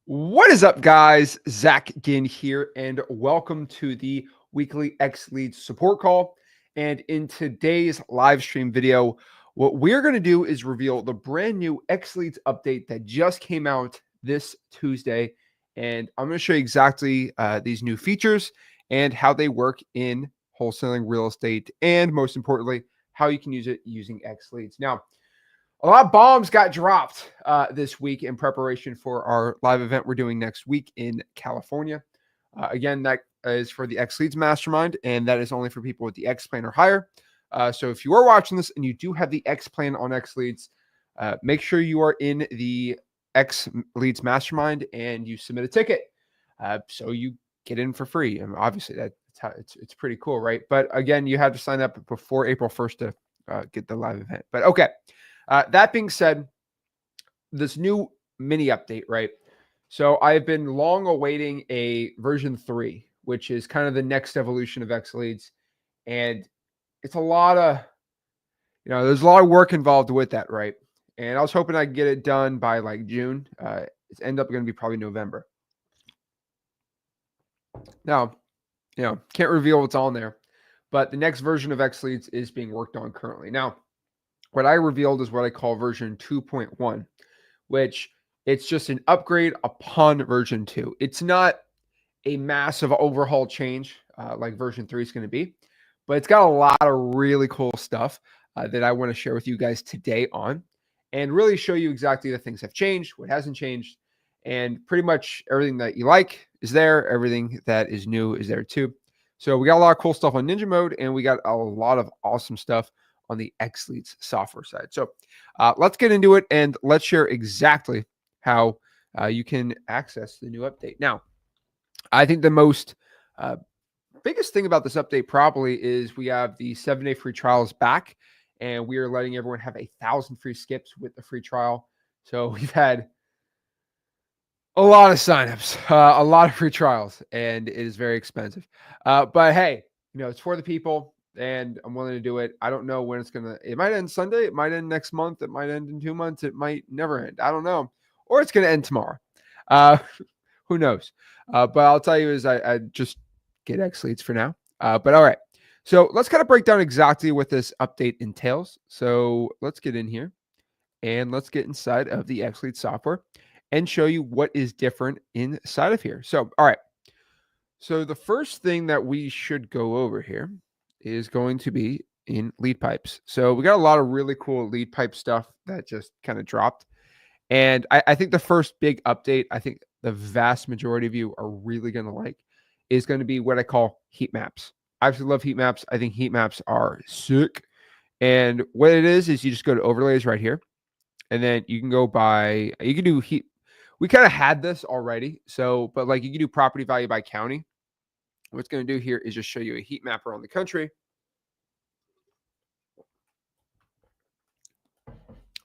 What is up, guys? Zach Ginn here, and welcome to the weekly XLeads support call. And in today's live stream video, what we're going to do is reveal the brand new XLeads update that just came out this Tuesday. And I'm going to show you exactly these new features and how they work in wholesaling real estate, and most importantly, how you can use it using XLeads. Now, a lot of bombs got dropped this week in preparation for our live event we're doing next week in California. Again, that is for the XLeads Mastermind, and that is only for people with the X plan or higher. So if you are watching this and you do have the X plan on XLeads, make sure you are in the XLeads Mastermind and you submit a ticket, so you get in for free. And obviously, that's how it's pretty cool, right? But again, you have to sign up before April 1st to get the live event. But okay. That being said, this new mini update, right? So I've been long awaiting a version 3, which is kind of the next evolution of XLeads. And it's a lot of, there's a lot of work involved with that, right? And I was hoping I could get it done by like June. It's end up going to be probably November. Now, can't reveal what's on there, but the next version of XLeads is being worked on currently. Now, what I revealed is what I call version 2.1, which it's just an upgrade upon version 2. It's not a massive overhaul change like version 3 is going to be, but it's got a lot of really cool stuff that I want to share with you guys today on, and really show you exactly the things have changed, what hasn't changed, and pretty much everything that you like is there. Everything that is new is there too. So we got a lot of cool stuff on Ninja Mode, and we got a lot of awesome stuff on the XLeads software side. So let's get into it, and let's share exactly how you can access the new update. Now, I think the most biggest thing about this update probably is we have the 7-day free trials back, and we are letting everyone have 1,000 free skips with the free trial. So we've had a lot of signups, a lot of free trials, and it is very expensive. But hey, it's for the people, and I'm willing to do it. I don't know when it's going to, it might end Sunday. It might end next month. It might end in 2 months. It might never end. I don't know. Or it's going to end tomorrow. Who knows? But I'll tell you is I just get XLeads for now. But all right. So let's kind of break down exactly what this update entails. So let's get in here and let's get inside of the XLeads software and show you what is different inside of here. So, all right. So the first thing that we should go over here is going to be in lead pipes. So we got a lot of really cool lead pipe stuff that just kind of dropped. And I think the first big update, I think the vast majority of you are really going to like, is going to be what I call heat maps. I absolutely love heat maps. I think heat maps are sick. And what it is you just go to overlays right here. And then you can go by, you can do heat. We kind of had this already. So, but like you can do property value by county. What it's going to do here is just show you a heat map around the country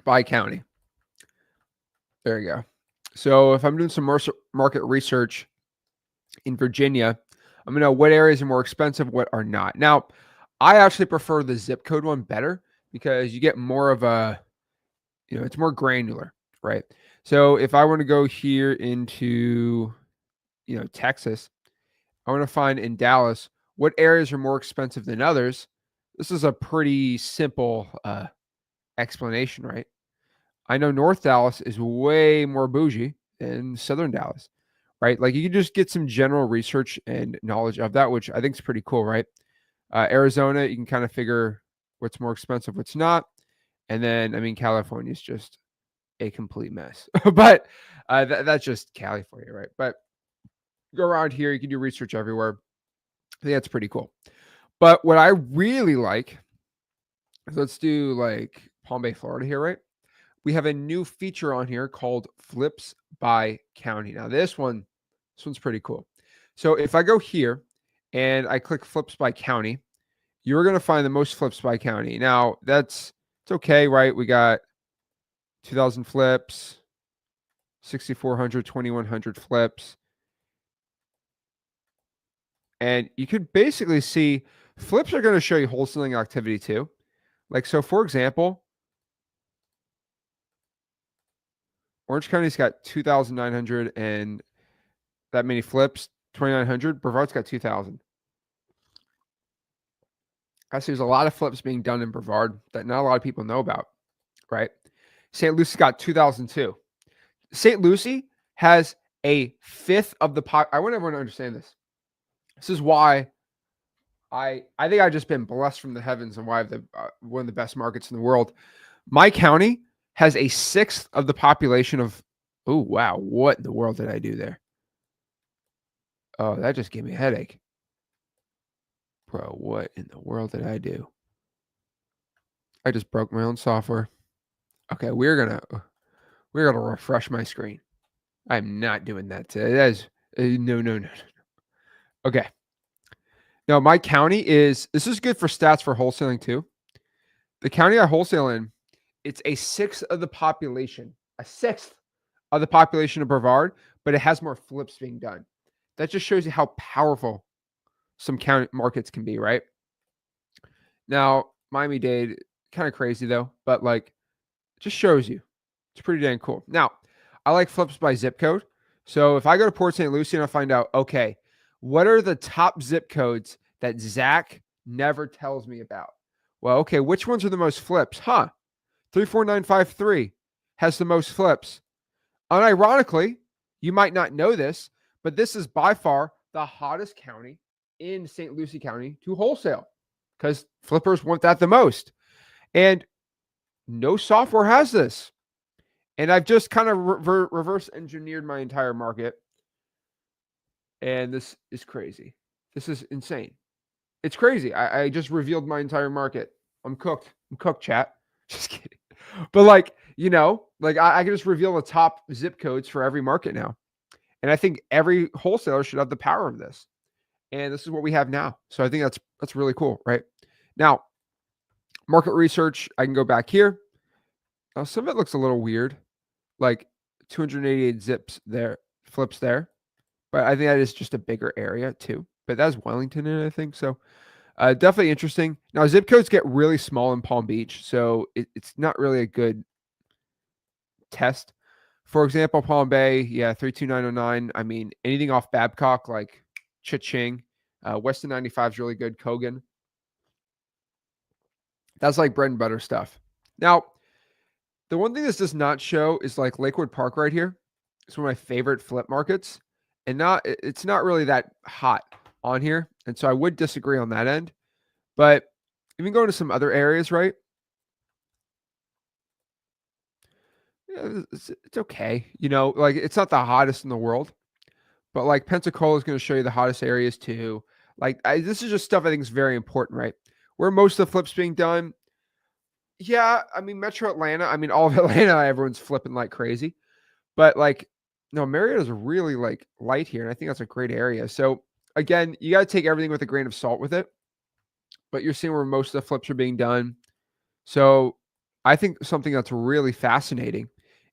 by county. There you go. So if I'm doing some market research in Virginia, I'm going to know what areas are more expensive, what are not. Now, I actually prefer the zip code one better because you get more of a, it's more granular, right? So if I want to go here into, Texas, I want to find in Dallas what areas are more expensive than others. This is a pretty simple explanation, right? I know North Dallas is way more bougie than Southern Dallas, right? Like you can just get some general research and knowledge of that, which I think is pretty cool, right? Arizona, you can kind of figure what's more expensive, what's not. And then, California is just a complete mess. But that's just Cali for you, right? But go around here, you can do research everywhere. I think that's pretty cool. But what I really like is let's do like Palm Bay, Florida here, right? We have a new feature on here called flips by county. Now this one's pretty cool. So if I go here and I click flips by county, you're going to find the most flips by county. Now it's okay, right? We got 2,000 flips, 6,400, 2,100 flips. And you could basically see flips are going to show you wholesaling activity too. Like, so for example, Orange County's got 2,900 and that many flips, 2,900. Brevard's got 2,000. I see there's a lot of flips being done in Brevard that not a lot of people know about, right? St. Lucie got 2,002. St. Lucie has a fifth of the I want everyone to understand this. This is why I think I've just been blessed from the heavens and why I have one of the best markets in the world. My county has a sixth of the population of. Oh wow! What in the world did I do there? Oh, that just gave me a headache, bro. What in the world did I do? I just broke my own software. Okay, we're gonna refresh my screen. I'm not doing that today. That is no. Okay. Now my county this is good for stats for wholesaling too. The county I wholesale in, it's a sixth of the population. A sixth of the population of Brevard, but it has more flips being done. That just shows you how powerful some county markets can be, right? Now, Miami-Dade, kind of crazy though, but like it just shows you. It's pretty dang cool. Now, I like flips by zip code. So if I go to Port St. Lucie and I find out, okay, what are the top zip codes that Zach never tells me about? Well, okay, which ones are the most flips? 34953 has the most flips. Unironically, you might not know this, but this is by far the hottest county in St. Lucie County to wholesale because flippers want that the most. And no software has this. And I've just kind of reverse engineered my entire market. And this is crazy. This is insane. It's crazy. I just revealed my entire market. I'm cooked. I'm cooked, chat. Just kidding. But like, I can just reveal the top zip codes for every market now. And I think every wholesaler should have the power of this. And this is what we have now. So I think that's really cool, right? Now, market research, I can go back here. Now, some of it looks a little weird, like 288 zips there, flips there. But I think that is just a bigger area too. But that's Wellington in it, I think. So definitely interesting. Now, zip codes get really small in Palm Beach. So it's not really a good test. For example, Palm Bay, 32909. I mean, anything off Babcock, like Cha-Ching. Weston 95 is really good. Kogan. That's like bread and butter stuff. Now, the one thing this does not show is like Lakewood Park right here. It's one of my favorite flip markets. And it's not really that hot on here. And so I would disagree on that end. But even going to some other areas, right? Yeah, it's okay. Like it's not the hottest in the world. But like Pensacola is going to show you the hottest areas too. Like this is just stuff I think is very important, right? Where most of the flips being done. Yeah, I mean Metro Atlanta. I mean all of Atlanta, everyone's flipping like crazy. But like, no, Mariota's really like light here, and I think that's a great area. So again, you got to take everything with a grain of salt with it. But you're seeing where most of the flips are being done. So I think something that's really fascinating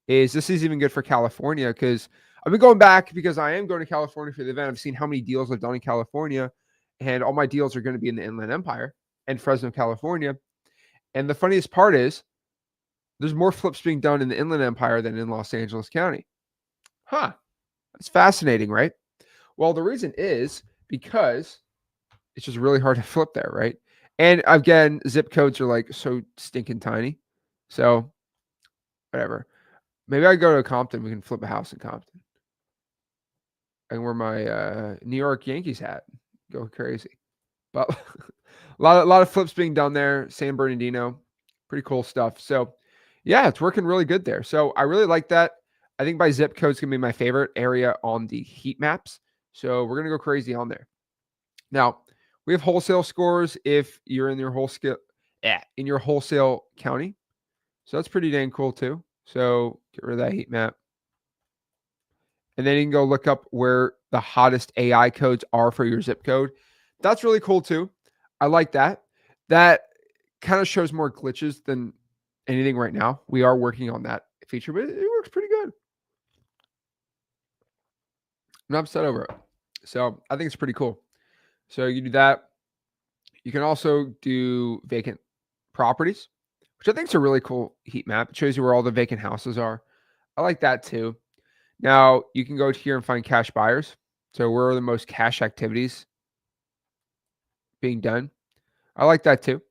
is this is even good for California because I've been going back because I am going to California for the event. I've seen how many deals I've done in California, and all my deals are going to be in the Inland Empire and Fresno, California. And the funniest part is there's more flips being done in the Inland Empire than in Los Angeles County. That's fascinating, right? Well, the reason is because it's just really hard to flip there, right? And again, zip codes are like so stinking tiny. So whatever. Maybe I go to Compton. We can flip a house in Compton. And wear my New York Yankees hat. Go crazy. But a lot of flips being done there. San Bernardino. Pretty cool stuff. So yeah, it's working really good there. So I really like that. I think by zip code's gonna be my favorite area on the heat maps. So we're gonna go crazy on there. Now we have wholesale scores if you're in your wholesale county. So that's pretty dang cool too. So get rid of that heat map. And then you can go look up where the hottest AI codes are for your zip code. That's really cool too. I like that. That kind of shows more glitches than anything right now. We are working on that feature, but it works pretty good. I'm not upset over it. So I think it's pretty cool. So you do that. You can also do vacant properties, which I think is a really cool heat map. It shows you where all the vacant houses are. I like that too. Now you can go here and find cash buyers. So where are the most cash activities being done? I like that too.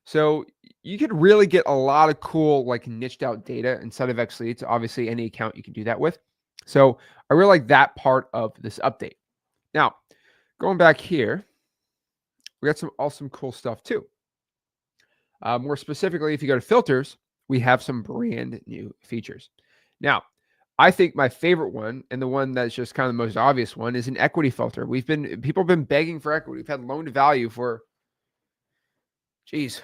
So you could really get a lot of cool, like niched out data inside of XLeads. Obviously, any account you can do that with. So I really like that part of this update. Now, going back here, we got some awesome cool stuff too. More specifically, if you go to filters, we have some brand new features. Now, I think my favorite one, and the one that's just kind of the most obvious one, is an equity filter. People have been begging for equity. We've had loan to value for 6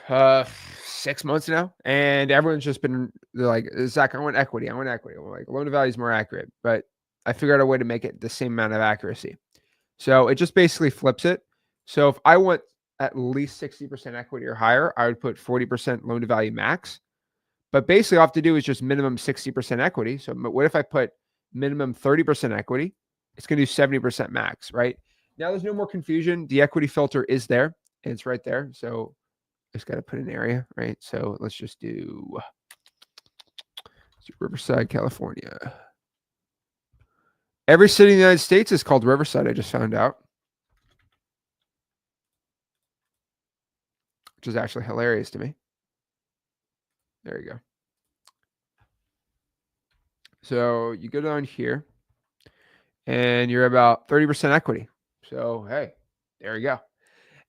months now, and everyone's just been like, Zach, I want equity. I want equity. I'm like, loan to value is more accurate, but I figured out a way to make it the same amount of accuracy. So it just basically flips it. So if I want at least 60% equity or higher, I would put 40% loan to value max. But basically, all I have to do is just minimum 60% equity. So what if I put minimum 30% equity? It's going to do 70% max, right? Now there's no more confusion. The equity filter is there, and it's right there. So just got to put an area, right? So let's do Riverside, California. Every city in the United States is called Riverside, I just found out, which is actually hilarious to me. There you go. So you go down here and you're about 30% equity. So, hey, there you go.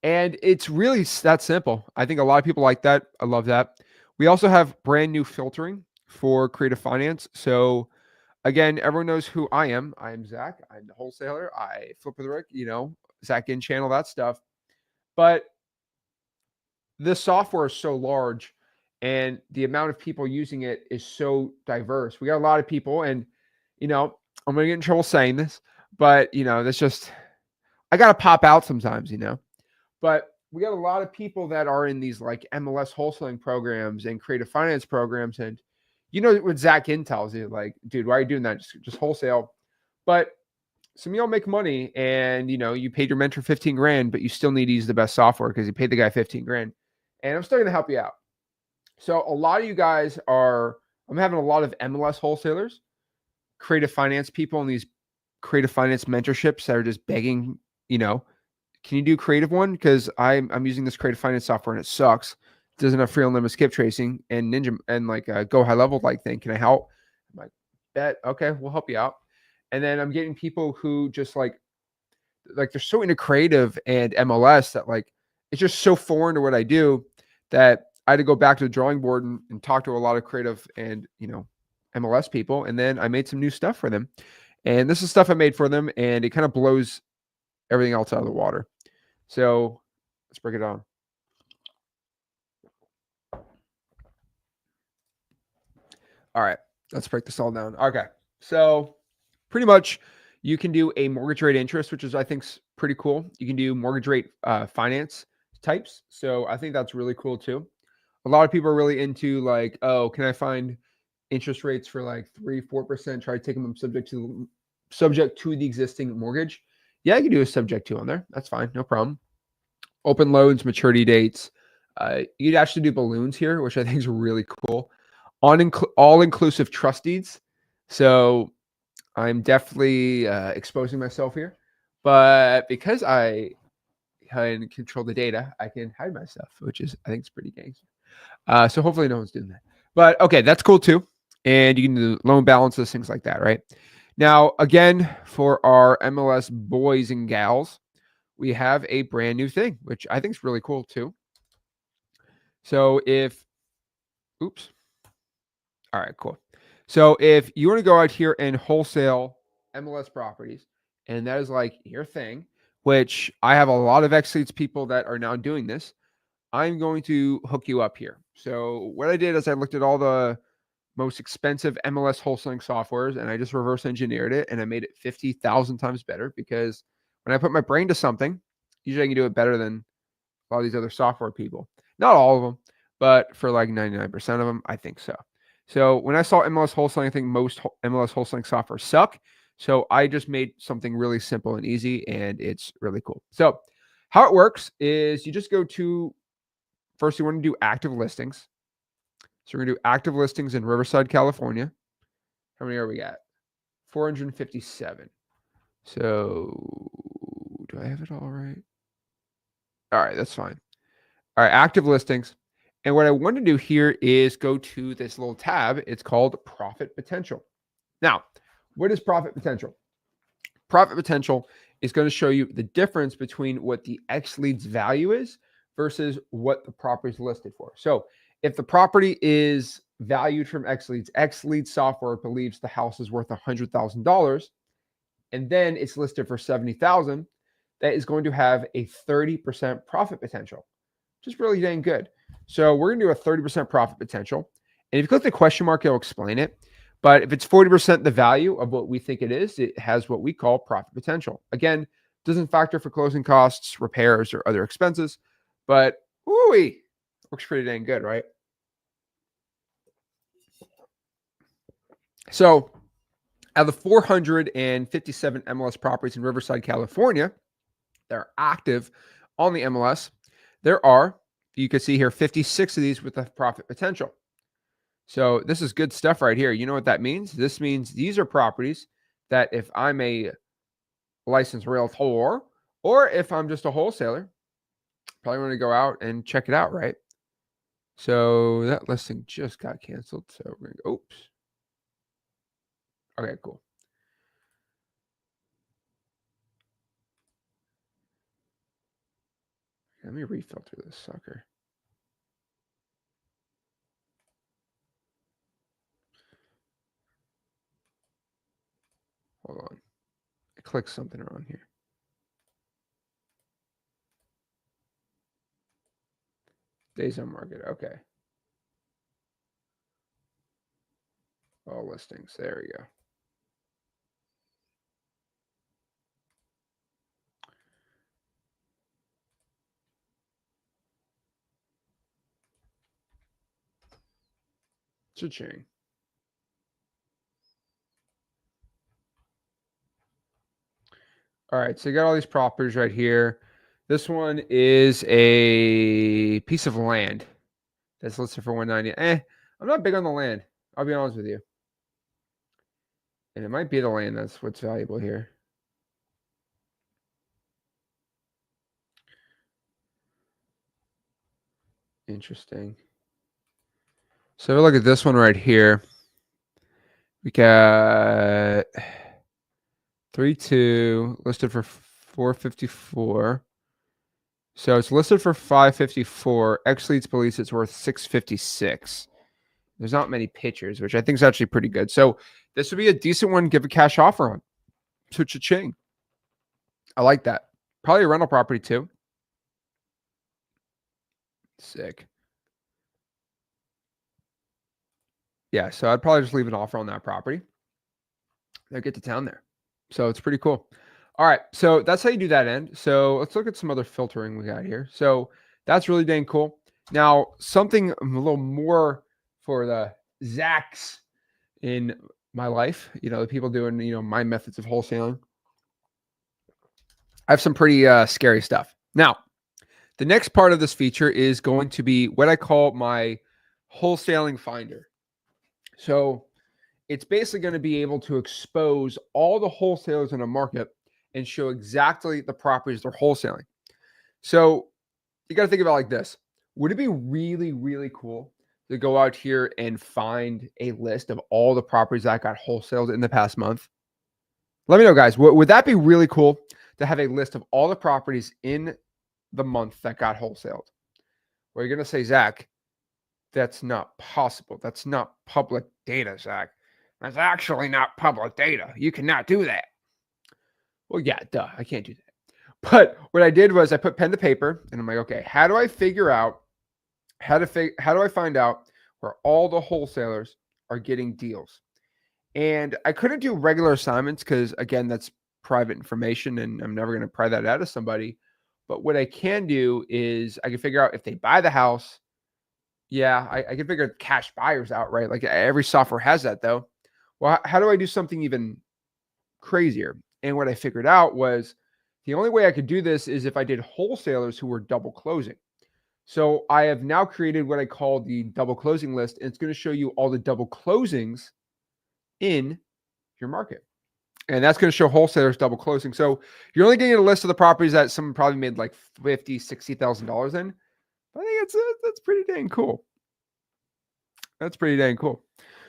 And it's really that simple. I think a lot of people like that. I love that. We also have brand new filtering for creative finance. So again, everyone knows who I am. I am Zach. I'm the wholesaler. I flip with Rick, Zach in channel, that stuff. But this software is so large and the amount of people using it is so diverse. We got a lot of people, and I'm going to get in trouble saying this, but that's just, I got to pop out sometimes, but we got a lot of people that are in these like MLS wholesaling programs and creative finance programs. And what Zach In tells you, like, dude, why are you doing that? Just wholesale. But some of y'all make money and you paid your mentor 15 grand, but you still need to use the best software because you paid the guy 15 grand. And I'm still going to help you out. So a lot of you guys I'm having a lot of MLS wholesalers, creative finance people, and these creative finance mentorships that are just begging, can you do creative one? Because I'm using this creative finance software and it sucks. It doesn't have free unlimited skip tracing and Ninja and like a Go High Level like thing. Can I help? I'm like, bet. Okay, we'll help you out. And then I'm getting people who just like they're so into creative and MLS that like it's just so foreign to what I do that I had to go back to the drawing board and talk to a lot of creative and MLS people. And then I made some new stuff for them. And this is stuff I made for them, and it kind of blows everything else out of the water. So let's break it down. All right, let's break this all down. Okay, so pretty much you can do a mortgage rate interest, which is I think pretty cool. You can do mortgage rate finance types. So I think that's really cool too. A lot of people are really into like, oh, can I find interest rates for like 3-4%? Try taking them subject to the existing mortgage. Yeah, you can do a subject to on there. That's fine, no problem. Open loans, maturity dates. You'd actually do balloons here, which I think is really cool. All-inclusive trust deeds. So I'm definitely exposing myself here, but because I can control the data, I can hide myself, which is I think it's pretty gangster. So hopefully no one's doing that. But okay, that's cool too. And you can do loan balances, things like that, right? Now, again, for our MLS boys and gals, we have a brand new thing, which I think is really cool too. So oops. All right, cool. So if you want to go out here and wholesale MLS properties, and that is like your thing, which I have a lot of XLeads people that are now doing this, I'm going to hook you up here. So what I did is I looked at all the most expensive MLS wholesaling softwares and I just reverse engineered it and I made it 50,000 times better because when I put my brain to something, usually I can do it better than a lot of these other software people. Not all of them, but for like 99% of them, I think so. So when I saw MLS wholesaling, I think most MLS wholesaling software suck. So I just made something really simple and easy, and it's really cool. So how it works is you just go to, first you want to do active listings. So we're going to do active listings in Riverside, California. How many are we at? 457. So do I have it all right? All right, that's fine. All right, active listings. And what I want to do here is go to this little tab. It's called profit potential. Now, what is profit potential? Profit potential is going to show you the difference between what the XLeads value is versus what the property is listed for. So if the property is valued from XLeads software believes the house is worth $100,000, and then it's listed for $70,000, that is going to have a 30% profit potential, which is really dang good. So we're going to do a 30% profit potential. And if you click the question mark, it'll explain it. But if it's 40% the value of what we think it is, it has what we call profit potential. Again, doesn't factor for closing costs, repairs, or other expenses, but ooh-wee, looks pretty dang good, right? So out of the 457 MLS properties in Riverside, California, that are active on the MLS, there are, you can see here, 56 of these with a profit potential. So this is good stuff right here. You know what that means? This means these are properties that if I'm a licensed realtor or if I'm just a wholesaler, probably want to go out and check it out, right? So that listing just got canceled. So we're going to go, oops. Okay, cool. Let me refilter this sucker. Hold on. I clicked something wrong here. Days on market. Okay. All listings. There we go. Cha-ching. All right, so you got all these properties right here. This one is a piece of land that's listed for 190. I'm not big on the land. I'll be honest with you. And it might be the land that's what's valuable here. Interesting. So look at this one right here. We got 3-2 listed for 454. So it's listed for 554. XLeads believes it's worth 656. There's not many pictures, which I think is actually pretty good. So this would be a decent one. Give a cash offer on. So cha-ching. I like that. Probably a rental property too. Sick. Yeah, so I'd probably just leave an offer on that property. They'll get to town there. So it's pretty cool. All right, so that's how you do that end. So let's look at some other filtering we got here. So that's really dang cool. Now, something a little more for the Zacks in my life, the people doing, my methods of wholesaling. I have some pretty scary stuff. Now, the next part of this feature is going to be what I call my wholesaling finder. So it's basically going to be able to expose all the wholesalers in a market and show exactly the properties they're wholesaling. So you got to think about it like this. Would it be really, really cool to go out here and find a list of all the properties that got wholesaled in the past month? Let me know, guys. Would that be really cool to have a list of all the properties in the month that got wholesaled? Well, you're going to say, Zach, that's not possible. That's not public data, Zach. That's actually not public data. You cannot do that. Well, yeah, duh, I can't do that. But what I did was I put pen to paper and I'm like, okay, how do I figure out how do I find out where all the wholesalers are getting deals? And I couldn't do regular assignments because again, that's private information and I'm never going to pry that out of somebody. But what I can do is I can figure out if they buy the house. Yeah, I can figure cash buyers out, right? Like every software has that though. Well, how do I do something even crazier? And what I figured out was the only way I could do this is if I did wholesalers who were double closing. So I have now created what I call the double closing list, and it's going to show you all the double closings in your market. And that's going to show wholesalers double closing. So you're only getting a list of the properties that someone probably made like $50,000, $60,000 in. I think that's pretty dang cool. That's pretty dang cool.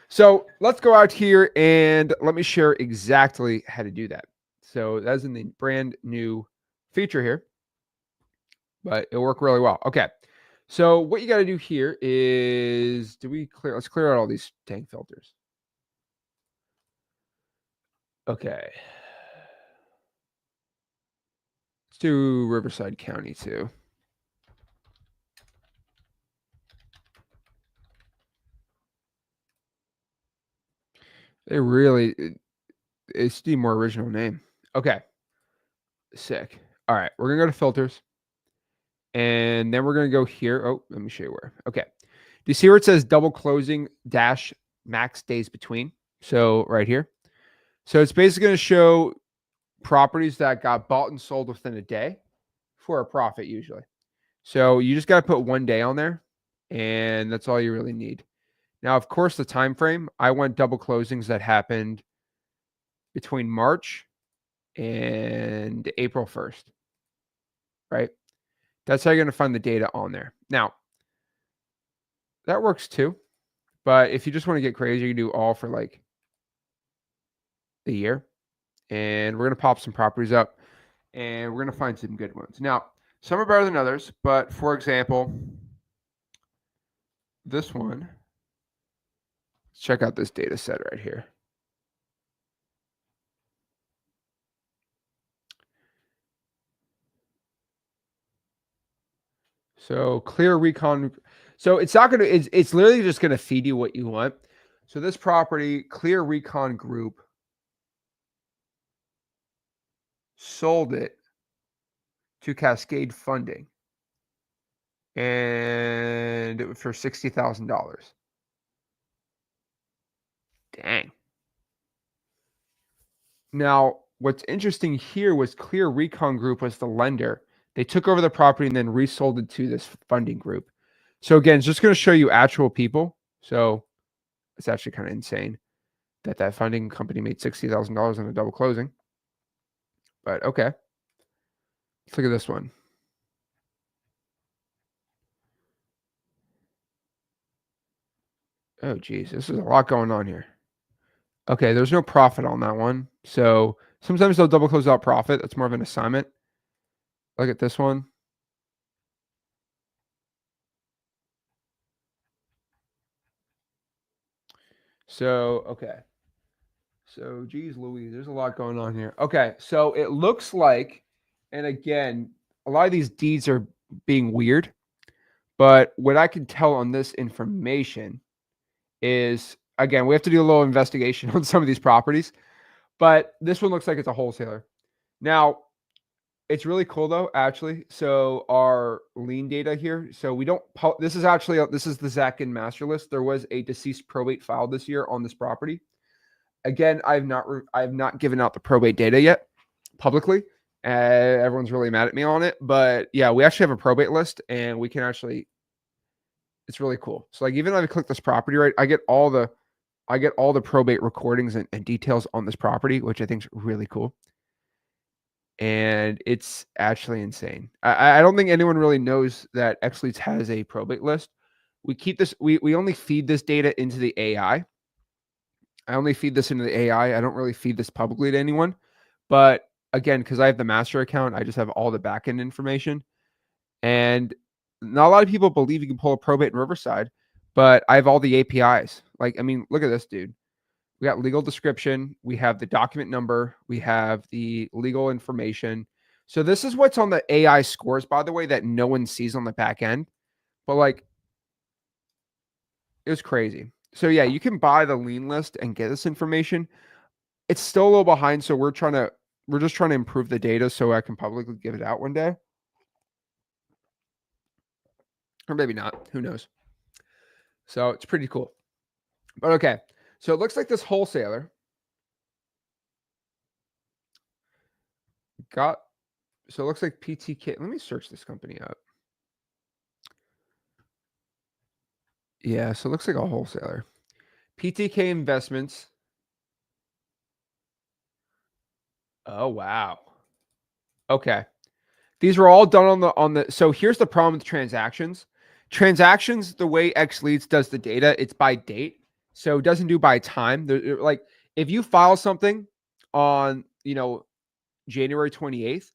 So let's go out here and let me share exactly how to do that. So that's in the brand new feature here, but it'll work really well. Okay. So what you got to do here is, let's clear out all these dang filters. Okay. Let's do Riverside County too. They really, it's the more original name. Okay. Sick. All right. We're going to go to filters. And then we're going to go here. Oh, let me show you where. Okay. Do you see where it says double closing dash max days between? So right here. So it's basically going to show properties that got bought and sold within a day for a profit usually. So you just got to put 1 day on there, and that's all you really need. Now, of course, the time frame, I want double closings that happened between March and April 1st, right? That's how you're going to find the data on there. Now, that works too. But if you just want to get crazy, you can do all for like the year. And we're going to pop some properties up and we're going to find some good ones. Now, some are better than others, but for example, this one, let's check out this data set right here. So clear recon. So it's not going to, it's literally just going to feed you what you want. So this property, Clear Recon Group, sold it to Cascade Funding and it was for $60,000. Dang. Now, what's interesting here was Clear Recon Group was the lender. They took over the property and then resold it to this funding group. So again, it's just going to show you actual people. So it's actually kind of insane that that funding company made $60,000 on a double closing. But okay, let's look at this one. Oh, geez, this is a lot going on here. Okay, there's no profit on that one. So sometimes they'll double close out profit. That's more of an assignment. Look at this one. So, okay. So, geez Louise, there's a lot going on here. Okay, so it looks like, and again, a lot of these deeds are being weird, but what I can tell on this information is, again, we have to do a little investigation on some of these properties, but this one looks like it's a wholesaler. Now, it's really cool though, actually. So our lien data here. So we don't. This is actually this is the Zach and master list. There was a deceased probate filed this year on this property. Again, I have not given out the probate data yet publicly. Everyone's really mad at me on it, but yeah, we actually have a probate list, and we can actually. It's really cool. So like, even if I click this property, right, I get all the probate recordings and details on this property, which I think is really cool. And it's actually insane. I don't think anyone really knows that XLeads has a probate list. We keep this. We only feed this data into the AI. I only feed this into the AI. I don't really feed this publicly to anyone. But again, because I have the master account, I just have all the backend information. And not a lot of people believe you can pull a probate in Riverside, but I have all the APIs. Like, I mean, look at this, dude. We got legal description. We have the document number. We have the legal information. So this is what's on the AI scores, by the way, that no one sees on the back end. But like, it was crazy. So yeah, you can buy the lien list and get this information. It's still a little behind, so we're just trying to improve the data so I can publicly give it out one day. Or maybe not. Who knows? So it's pretty cool. But okay. So it looks like this wholesaler got, so it looks like PTK. Let me search this company up. Yeah, so it looks like a wholesaler. PTK Investments Oh, wow. Okay. These were all done on the so here's the problem with transactions. Transactions, the way XLeads does the data, it's by date. So it doesn't do by time. Like if you file something on, January 28th,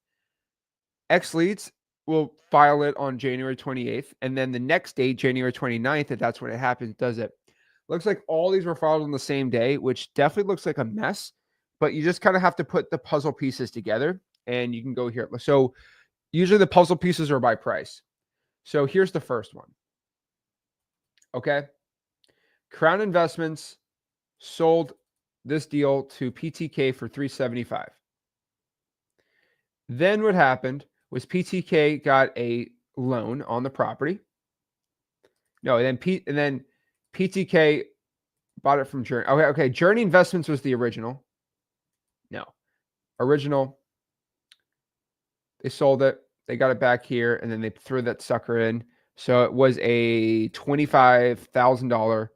XLeads will file it on January 28th. And then the next day, January 29th, if that's when it happens, does it. Looks like all these were filed on the same day, which definitely looks like a mess. But you just kind of have to put the puzzle pieces together and you can go here. So usually the puzzle pieces are by price. So here's the first one. Okay. Crown Investments sold this deal to PTK for $375. Then what happened was PTK got a loan on the property. No, and then PTK bought it from Journey. Okay. Journey Investments was the original. No. Original. They sold it. They got it back here, and then they threw that sucker in. So it was a $25,000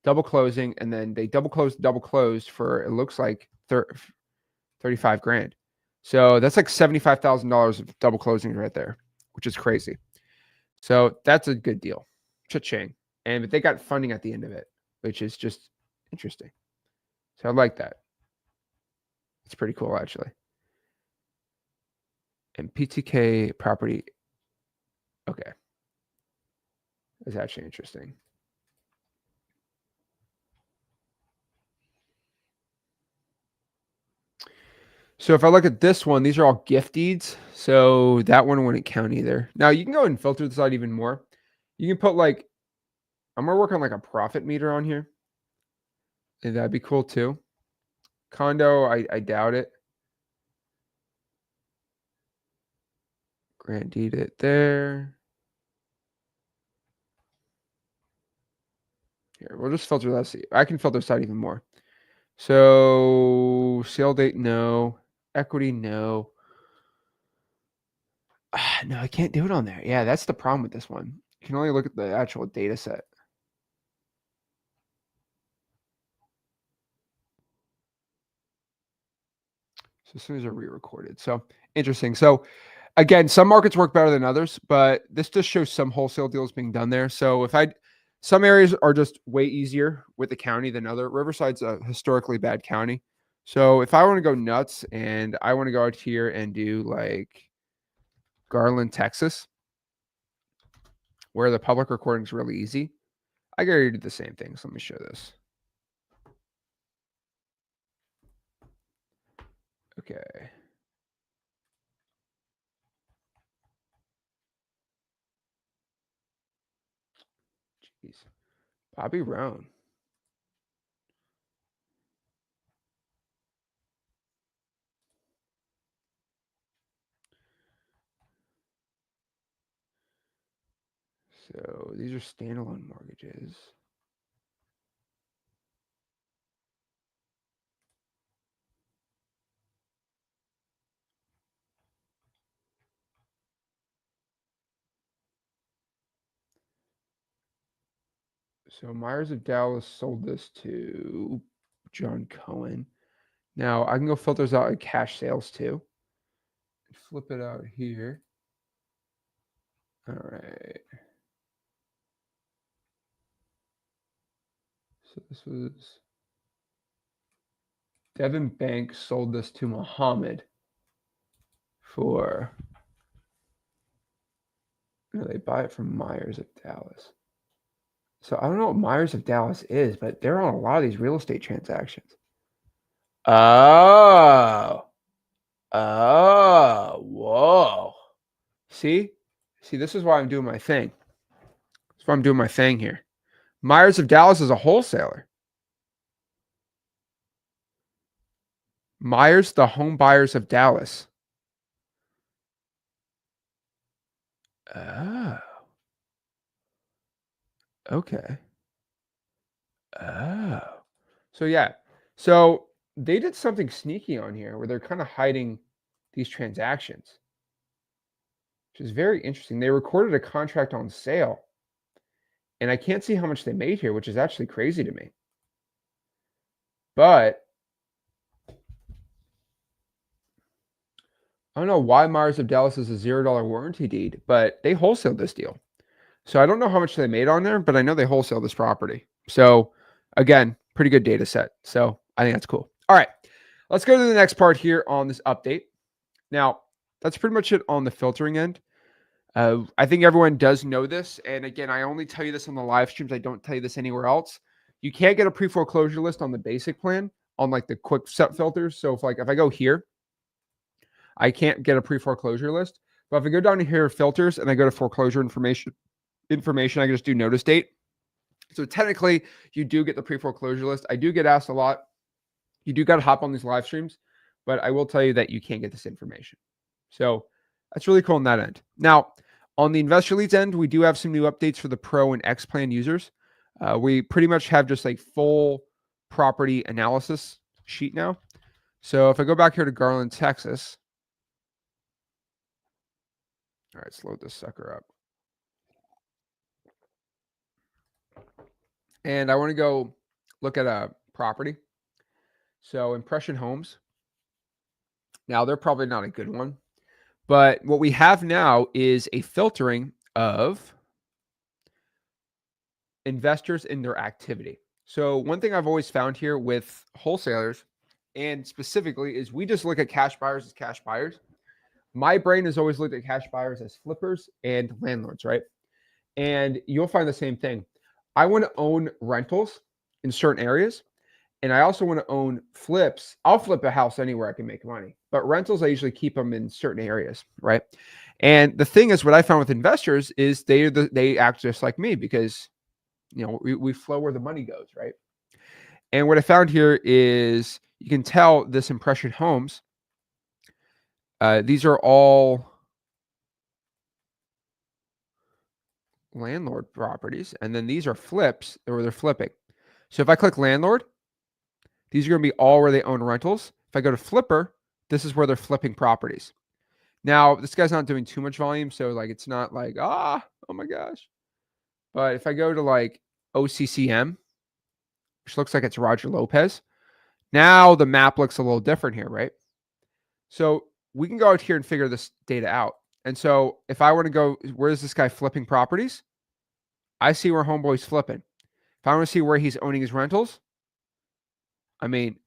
double closing, and then they double closed for, it looks like 35 grand. So that's like $75,000 of double closings right there, which is crazy. So that's a good deal. Cha-ching. But they got funding at the end of it, which is just interesting. So I like that. It's pretty cool, actually. And PTK property. Okay. That's actually interesting. So if I look at this one, these are all gift deeds. So that one wouldn't count either. Now you can go and filter this out even more. You can put like, I'm going to work on like a profit meter on here. And that'd be cool too. Condo, I doubt it. Grant deed it there. Here, we'll just filter that. See, I can filter this out even more. So sale date, no. Equity, no. No, I can't do it on there. Yeah, that's the problem with this one. You can only look at the actual data set. So as soon as they're re-recorded. So interesting. So again, some markets work better than others, but this just shows some wholesale deals being done there. So some areas are just way easier with the county than other. Riverside's a historically bad county. So if I want to go nuts and I want to go out here and do like Garland, Texas, where the public recording is really easy, I got to do the same thing. So let me show this. Okay. Jeez. Bobby Roan. So these are standalone mortgages. So Myers of Dallas sold this to John Cohen. Now I can go filters out at cash sales too. Flip it out here. All right. So this was Devin Bank sold this to Muhammad for, no, they buy it from Myers of Dallas. So I don't know what Myers of Dallas is, but they're on a lot of these real estate transactions. Oh. Oh, whoa. See, this is why I'm doing my thing. That's why I'm doing my thing here. Myers of Dallas is a wholesaler. Myers, the home buyers of Dallas. Oh, okay. Oh, so yeah. So they did something sneaky on here where they're kind of hiding these transactions, which is very interesting. They recorded a contract on sale, and I can't see how much they made here, which is actually crazy to me. But I don't know why Myers of Dallas is a $0 warranty deed, but they wholesaled this deal. So I don't know how much they made on there, but I know they wholesale this property. So again, pretty good data set. So I think that's cool. All right, let's go to the next part here on this update. Now, that's pretty much it on the filtering end. I think everyone does know this. And again, I only tell you this on the live streams. I don't tell you this anywhere else. You can't get a pre-foreclosure list on the basic plan on like the quick set filters. So if I go here, I can't get a pre-foreclosure list. But if I go down to here, filters, and I go to foreclosure information, I can just do notice date. So technically, you do get the pre-foreclosure list. I do get asked a lot. You do got to hop on these live streams, but I will tell you that you can't get this information. So that's really cool on that end. Now, on the investor leads end, we do have some new updates for the Pro and X plan users. We pretty much have just like full property analysis sheet now. So if I go back here to Garland, Texas. All right, let's load this sucker up. And I want to go look at a property. So Impression Homes. Now, they're probably not a good one. But what we have now is a filtering of investors in their activity. So one thing I've always found here with wholesalers, and specifically, is we just look at cash buyers as cash buyers. My brain has always looked at cash buyers as flippers and landlords, right? And you'll find the same thing. I want to own rentals in certain areas, and I also want to own flips. I'll flip a house anywhere I can make money, but rentals, I usually keep them in certain areas, right? And the thing is, what I found with investors is they act just like me because, we flow where the money goes, right? And what I found here is you can tell this Impression Homes. These are all landlord properties, and then these are flips where they're flipping. So if I click landlord, these are going to be all where they own rentals. If I go to flipper, this is where they're flipping properties. Now, this guy's not doing too much volume, so like it's not like, oh my gosh. But if I go to like OCCM, which looks like it's Roger Lopez, now the map looks a little different here, right? So we can go out here and figure this data out. And so if I want to go, where's this guy flipping properties? I see where Homeboy's flipping. If I want to see where he's owning his rentals, I mean,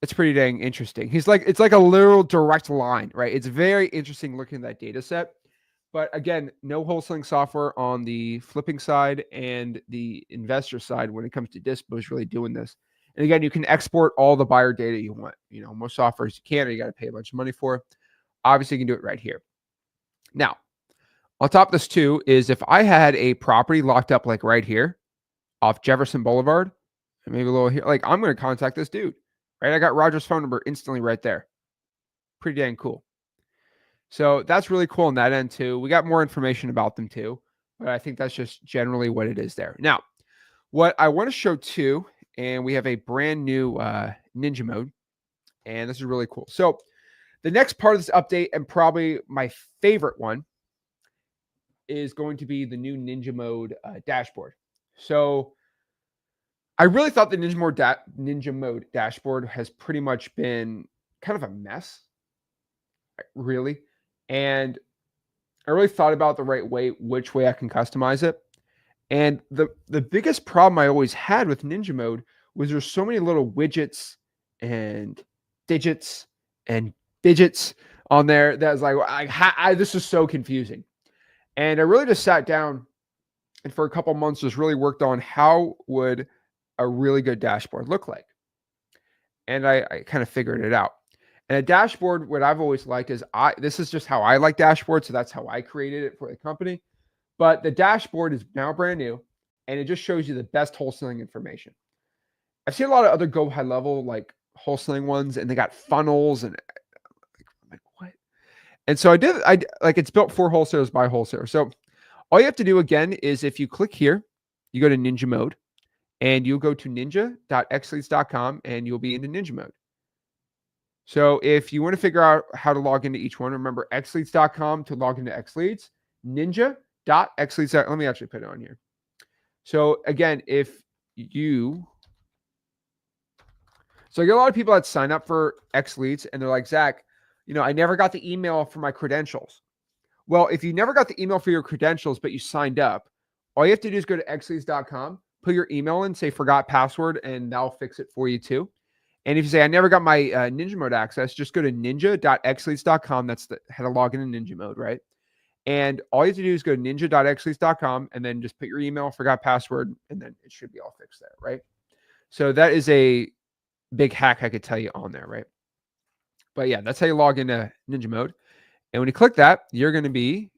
it's pretty dang interesting. It's like a literal direct line, right? It's very interesting looking at that data set. But again, no wholesaling software on the flipping side and the investor side when it comes to Dispo is really doing this. And again, you can export all the buyer data you want. Most softwares you can't, or you got to pay a bunch of money for. Obviously, you can do it right here. Now, on top of this too is if I had a property locked up like right here off Jefferson Boulevard, and maybe a little here, like I'm going to contact this dude, right? I got Roger's phone number instantly right there. Pretty dang cool. So that's really cool on that end too. We got more information about them too, but I think that's just generally what it is there. Now, what I want to show too, and we have a brand new Ninja mode, and this is really cool. So the next part of this update, and probably my favorite one, is going to be the new Ninja mode dashboard. So I really thought the Ninja mode dashboard has pretty much been kind of a mess, really. And I really thought about the right way, which way I can customize it. And the biggest problem I always had with Ninja mode was there's so many little widgets and digits and digits on there that was like, this is so confusing. And I really just sat down and for a couple months just really worked on how would a really good dashboard look like. And I kind of figured it out. And a dashboard, what I've always liked is this is just how I like dashboards. So that's how I created it for the company. But the dashboard is now brand new and it just shows you the best wholesaling information. I've seen a lot of other go high level like wholesaling ones and they got funnels and I'm like, what? And so I like it's built for wholesalers by wholesalers. So all you have to do again is if you click here, you go to Ninja mode and you'll go to ninja.xleads.com and you'll be into Ninja mode. So if you want to figure out how to log into each one, remember xleads.com to log into XLeads, ninja.xleads. Let me actually put it on here. So again, so I get a lot of people that sign up for XLeads and they're like, Zach, I never got the email for my credentials. Well, if you never got the email for your credentials, but you signed up, all you have to do is go to XLeads.com, put your email in, say forgot password, and that'll fix it for you too. And if you say, I never got my Ninja Mode access, just go to ninja.xleads.com. That's how to log in Ninja Mode, right? And all you have to do is go to ninja.xleads.com and then just put your email, forgot password, and then it should be all fixed there, right? So that is a big hack I could tell you on there, right? But yeah, that's how you log into Ninja Mode. And when you click that, you're going to be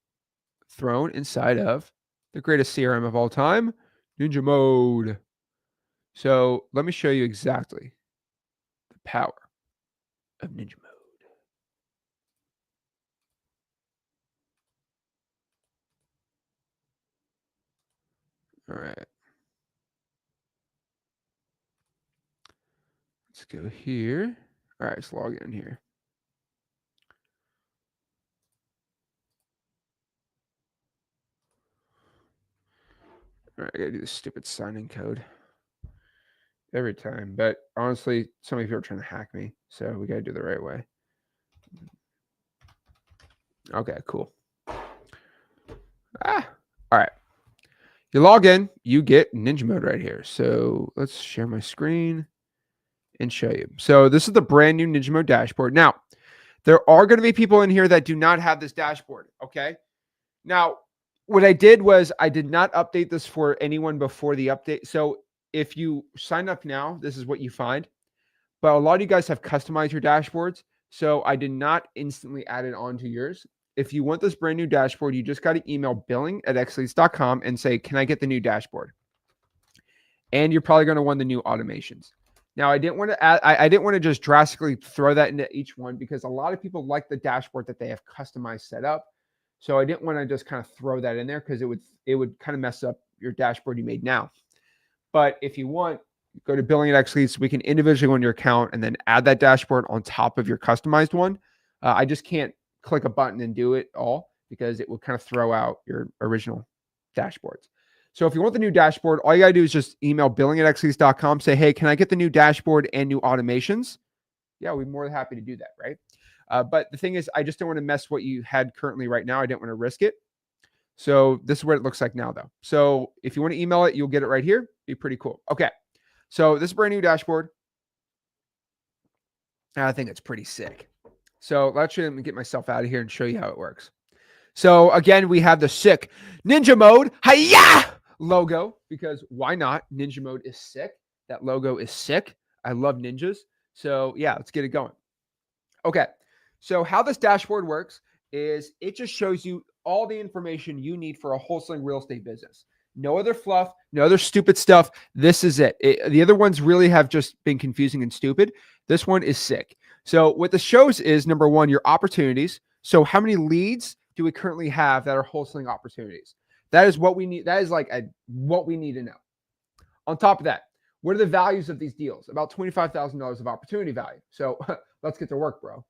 thrown inside of the greatest CRM of all time, Ninja Mode. So let me show you exactly the power of Ninja Mode. All right. Let's go here. All right, let's log in here. All right, I gotta do this stupid sign-in code every time. But honestly, so many people are trying to hack me, so we gotta do the right way. Okay, cool. All right. You log in, you get Ninja Mode right here. So let's share my screen and show you. So this is the brand new Ninja Mode dashboard. Now, there are going to be people in here that do not have this dashboard, okay? Now, what I did was I did not update this for anyone before the update. So if you sign up now, this is what you find. But a lot of you guys have customized your dashboards. So I did not instantly add it onto yours. If you want this brand new dashboard, you just got to email billing@xleads.com and say, can I get the new dashboard? And you're probably going to want the new automations. Now, I didn't want to add, I didn't want to just drastically throw that into each one because a lot of people like the dashboard that they have customized set up. So I didn't want to just kind of throw that in there because it would kind of mess up your dashboard you made now. But if you want, go to billing@xleads. We can individually go on your account and then add that dashboard on top of your customized one. I just can't click a button and do it all because it will kind of throw out your original dashboards. So if you want the new dashboard, all you got to do is just email billing@xleads.com. Say, hey, can I get the new dashboard and new automations? Yeah, we'd be more than happy to do that, right? But the thing is, I just don't want to mess what you had currently right now. I didn't want to risk it. So this is what it looks like now, though. So if you want to email it, you'll get it right here. Be pretty cool. Okay. So this is a brand new dashboard. I think it's pretty sick. So let's get myself out of here and show you how it works. So again, we have the sick Ninja Mode Hiya logo because why not? Ninja Mode is sick. That logo is sick. I love ninjas. So yeah, let's get it going. Okay. So how this dashboard works is it just shows you all the information you need for a wholesaling real estate business. No other fluff, no other stupid stuff. This is it. The other ones really have just been confusing and stupid. This one is sick. So what this shows is number one, your opportunities. So how many leads do we currently have that are wholesaling opportunities? That is what we need. That is like what we need to know. On top of that, what are the values of these deals? About $25,000 of opportunity value. So let's get to work, bro.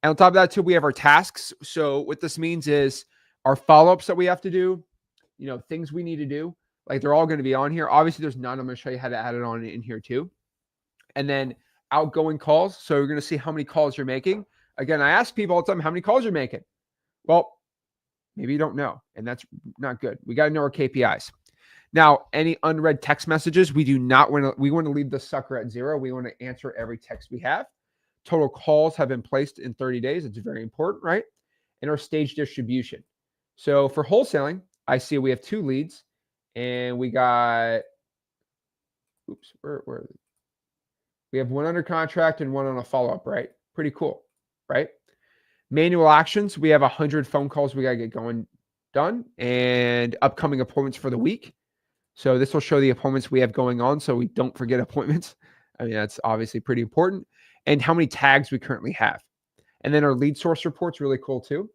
And on top of that, too, we have our tasks. So what this means is our follow-ups that we have to do, things we need to do. Like they're all going to be on here. Obviously, there's none. I'm going to show you how to add it on in here too. And then outgoing calls. So you're going to see how many calls you're making. Again, I ask people all the time, how many calls you're making? Well, maybe you don't know, and that's not good. We got to know our KPIs. Now, any unread text messages, we want to leave the sucker at 0. We want to answer every text we have. Total calls have been placed in 30 days. It's very important, right? And our stage distribution. So for wholesaling, I see we have 2 leads and we got, where are they? We have 1 under contract and 1 on a follow-up, right? Pretty cool, right? Manual actions, we have 100 phone calls we got to get done and upcoming appointments for the week. So this will show the appointments we have going on so we don't forget appointments. I mean, that's obviously pretty important. And how many tags we currently have. And then our lead source report's really cool too.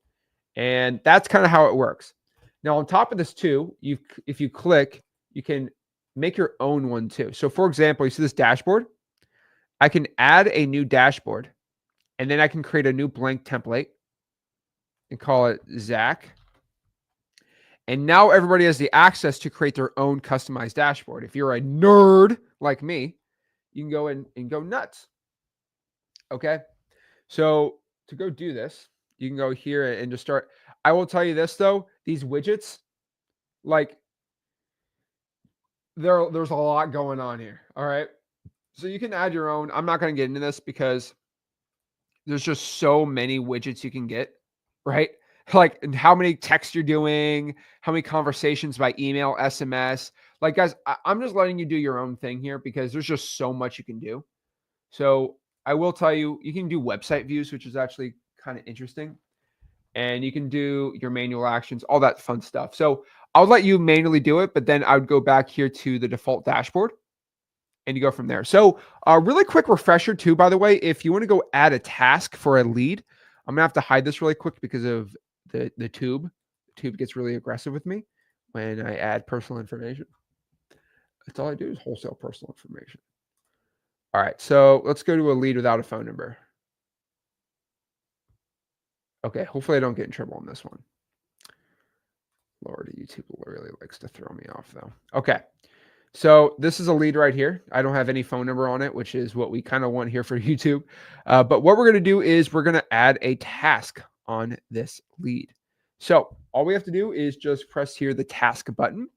And that's kind of how it works. Now, on top of this too, if you click, you can make your own one too. So for example, you see this dashboard? I can add a new dashboard and then I can create a new blank template and call it Zach. And now everybody has the access to create their own customized dashboard. If you're a nerd like me, you can go in and go nuts. Okay. So to go do this, you can go here and just start. I will tell you this though, these widgets, like there's a lot going on here. All right. So you can add your own. I'm not going to get into this because there's just so many widgets you can get, right? Like how many texts you're doing, how many conversations by email, SMS. Like, guys, I'm just letting you do your own thing here because there's just so much you can do. So I will tell you, you can do website views, which is actually kind of interesting. And you can do your manual actions, all that fun stuff. So I'll let you manually do it, but then I would go back here to the default dashboard and you go from there. So a really quick refresher too, by the way, if you want to go add a task for a lead, I'm gonna have to hide this really quick because of the tube. The tube gets really aggressive with me when I add personal information. That's all I do is wholesale personal information. All right, so let's go to a lead without a phone number. Okay, hopefully I don't get in trouble on this one. Lord, YouTube really likes to throw me off though. Okay, so this is a lead right here. I don't have any phone number on it, which is what we kind of want here for YouTube. But what we're going to do is we're going to add a task on this lead. So all we have to do is just press here the task button.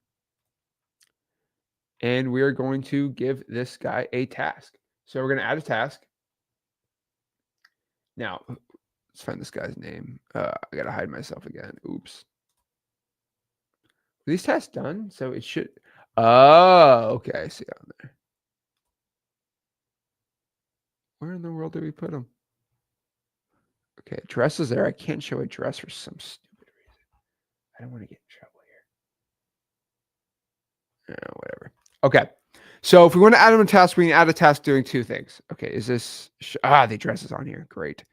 And we are going to give this guy a task. So we're going to add a task. Now, let's find this guy's name. I got to hide myself again. Oops. Are these tasks done? So it should. Oh, okay. I see on there. Where in the world did we put them? Okay, dress is there. I can't show a dress for some stupid reason. I don't want to get in trouble here. Whatever. Okay. So if we want to add them a task, we can add a task doing two things. Okay, is this the dress is on here. Great.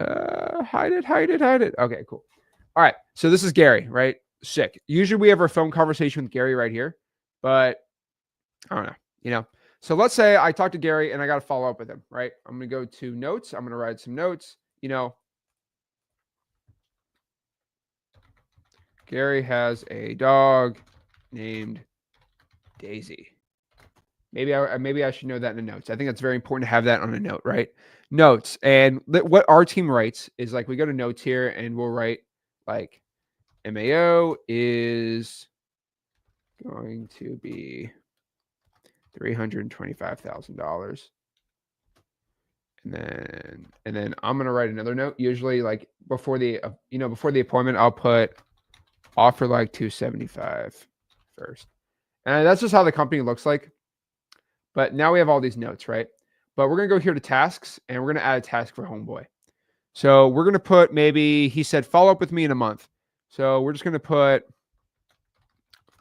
Hide it. Okay, cool. All right. So this is Gary, right? Sick. Usually we have our phone conversation with Gary right here, but I don't know, So let's say I talked to Gary and I got to follow up with him, right? I'm going to go to notes. I'm going to write some notes, Gary has a dog named Daisy. Maybe I should know that in the notes. I think it's very important to have that on a note, right? Notes. And what our team writes is like we go to notes here and we'll write like MAO is going to be $325,000. And then I'm going to write another note. Usually like before the appointment, I'll put offer like 275 first. And that's just how the company looks like. But now we have all these notes, right? But we're going to go here to tasks and we're going to add a task for Homeboy. So we're going to put maybe he said follow up with me in a month. So we're just going to put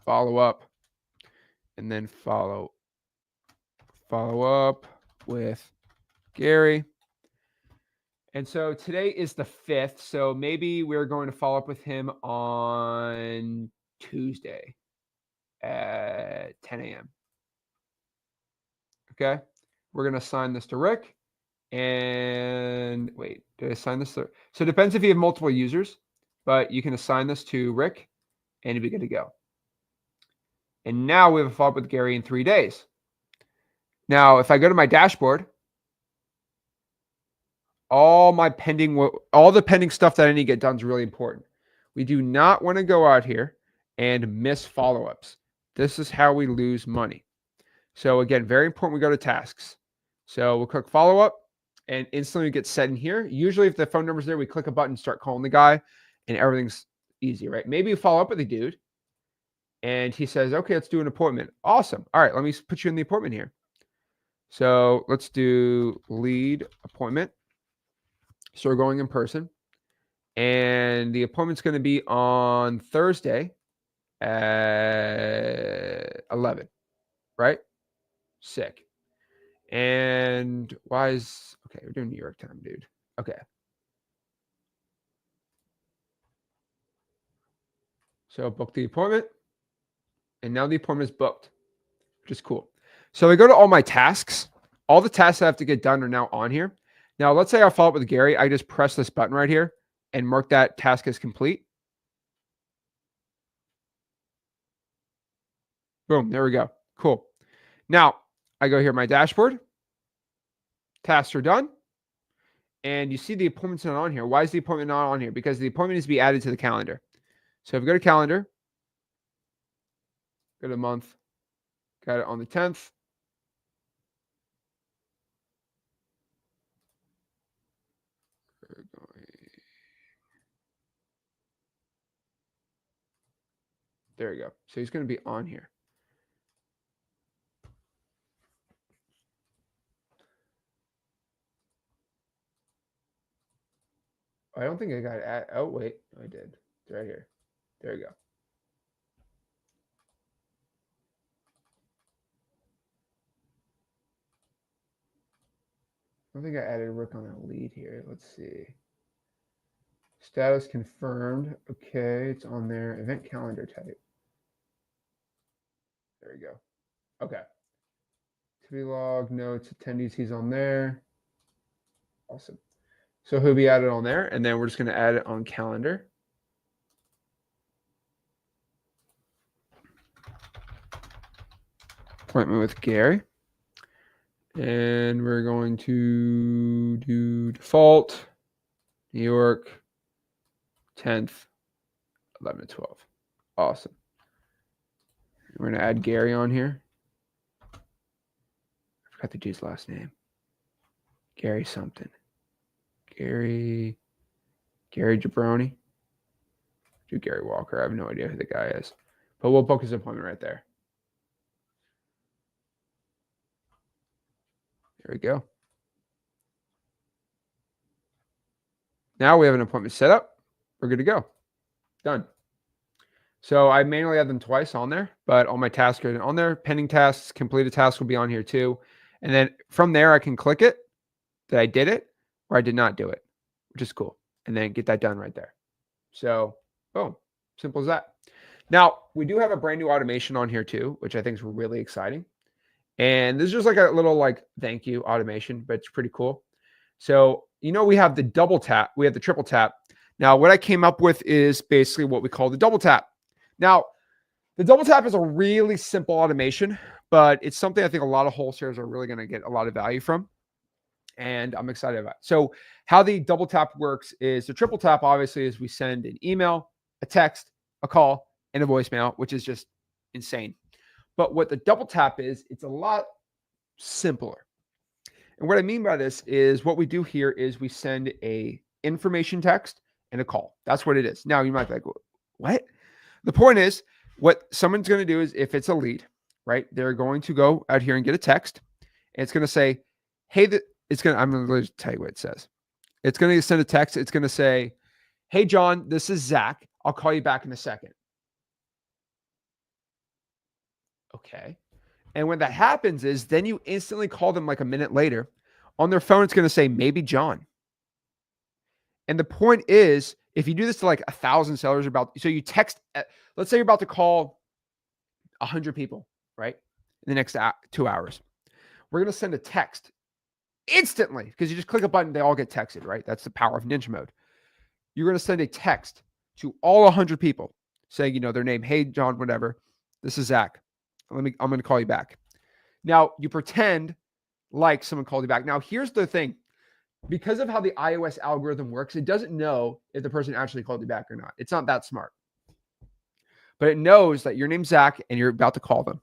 follow up and then follow up with Gary. And so today is the 5th. So maybe we're going to follow up with him on Tuesday at 10 a.m. Okay. We're going to assign this to Rick. And wait, did I assign this to? So it depends if you have multiple users, but you can assign this to Rick and you'll be good to go. And now we have a follow-up with Gary in 3 days. Now, if I go to my dashboard, all the pending stuff that I need to get done is really important. We do not want to go out here and miss follow-ups. This is how we lose money. So again, very important we go to tasks. So we'll click follow-up and instantly get set in here. Usually if the phone number's there, we click a button, start calling the guy, and everything's easy, right? Maybe you follow up with the dude and he says, okay, let's do an appointment. Awesome. All right, let me put you in the appointment here. So let's do lead appointment. So we're going in person. And the appointment's going to be on Thursday at 11, right? Sick. And we're doing New York time, dude. Okay. So book the appointment. And now the appointment is booked, which is cool. So I go to all my tasks. All the tasks I have to get done are now on here. Now, let's say I follow up with Gary. I just press this button right here and mark that task as complete. Boom, there we go. Cool. Now, I go here, my dashboard. Tasks are done. and you see the appointment's not on here. Why is the appointment not on here? Because the appointment needs to be added to the calendar. So if you go to calendar, go to month, got it on the 10th. There you go. So he's going to be on here. I don't think I got it. Oh, wait. I did. It's right here. There you go. I don't think I added Rick on a lead here. Let's see. Status confirmed. Okay, it's on there. Event calendar type. There you go. Okay. To be log, notes, attendees, he's on there. Awesome. So he'll be added on there, and then we're just going to add it on calendar. Appointment with Gary. And we're going to do default, New York, 10th, 11 to 12. Awesome. We're going to add Gary on here. I forgot to do his last name. Gary something. Gary Jabroni. Do Gary Walker. I have no idea who the guy is. But we'll book his appointment right there. There we go. Now we have an appointment set up. We're good to go. Done. So I manually add them twice on there, but all my tasks are on there. Pending tasks, completed tasks will be on here too. And then from there, I can click it that I did it or I did not do it, which is cool. And then get that done right there. So, boom, simple as that. Now, we do have a brand new automation on here too, which I think is really exciting. And this is just like a little like thank you automation, but it's pretty cool. So, we have the double tap, we have the triple tap. Now, what I came up with is basically what we call the double tap. Now, the double tap is a really simple automation, but it's something I think a lot of wholesalers are really going to get a lot of value from. And I'm excited about it. So how the double tap works is the triple tap, obviously, is we send an email, a text, a call, and a voicemail, which is just insane. But what the double tap is, it's a lot simpler. And what I mean by this is what we do here is we send a information text and a call. That's what it is. Now you might be like, what? The point is what someone's going to do is if it's a lead, right? They're going to go out here and get a text. And it's going to say, hey, I'm going to tell you what it says. It's going to send a text. It's going to say, hey, John, this is Zach. I'll call you back in a second. Okay. And when that happens is then you instantly call them like a minute later. On their phone, it's going to say, maybe John. And the point is, if you do this to like 1,000 sellers so you text, let's say you're about to call 100 people, right? In the next 2 hours. We're going to send a text instantly because you just click a button, they all get texted, right? That's the power of ninja mode. You're going to send a text to all 100 people saying, their name, hey, John, whatever. This is Zach. I'm going to call you back. Now, you pretend like someone called you back. Now, here's the thing. Because of how the iOS algorithm works, it doesn't know if the person actually called you back or not. It's not that smart. But it knows that your name's Zach and you're about to call them.